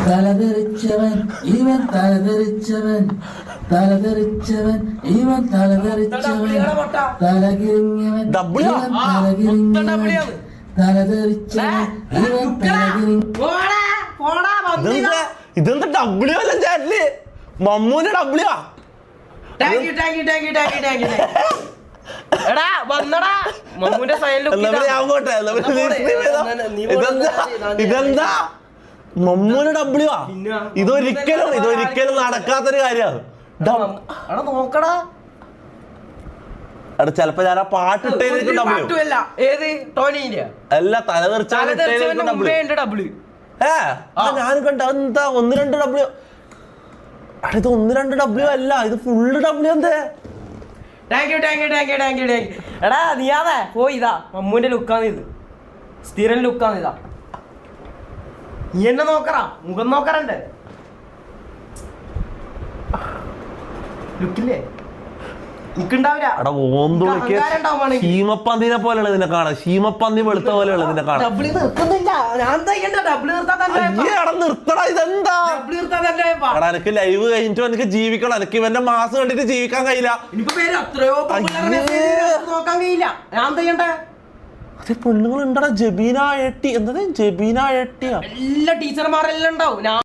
തലതെറിച്ചവൻ ഇവൻ തലതെറിച്ചവൻ തലതെറിച്ചവൻ ഇവൻ തലതെറിച്ചവൻ തലകിരിഞ്ഞവൻ ഇവൻ തലകിരിഞ്ഞവൻ തലതെറിച്ചവൻ ഇവൻ തലകിരിഞ്ഞ ഇതെന്താ ഡബ്ല്യു അല്ല ചാറ്റില് മമ്മൂന്റെ ഡബ്ല്യു ഇതെന്താ മമ്മൂന് ഡബ്ല്യു ആ ഇതൊരിക്കലും നടക്കാത്തൊരു കാര്യമാണ്. നോക്കടാ ചെലപ്പോ ഞാൻ ആ പാട്ട് അല്ല ഡബ്ല്യു ഞാൻ കണ്ട എന്താ 1-2 ഡബ്ല്യു. ഇത് 1-2 ഡബ്ല്യു അല്ല, ഇത് ഫുള്ള് ഡബ്ല്യു. എന്തേ എടാ നീയാതെ പോയി ഇതാ മമ്മൂന്റെ ലുക്കാണ് ഇത്, സ്ഥിരം ലുക്കാണ് ഇതാ. നീ എന്നെ നോക്കറാ, മുഖം നോക്കറണ്ടേ ലുക്കില്ലേ ശീമപ്പന്തിനെ പോലെയുള്ള ഇതിനെ കാണാം. ശീമപ്പന്തി വെളുത്ത പോലെയുള്ള ഇതിനെ കാണാം. നിർത്തടാ, ഇതെന്താ എനിക്ക് ലൈവ് കഴിഞ്ഞിട്ട് എനിക്ക് ജീവിക്കണം. എനിക്ക് ഇവന്റെ മാസം കണ്ടിട്ട് ജീവിക്കാൻ കഴിയില്ല. അതെ പെണ്ണുങ്ങൾ ഉണ്ടടാ. ജബീന എട്ടി എന്താ ജബീന എട്ടിയാ എല്ലാ ടീച്ചർമാരെല്ലാം ഉണ്ടാവും.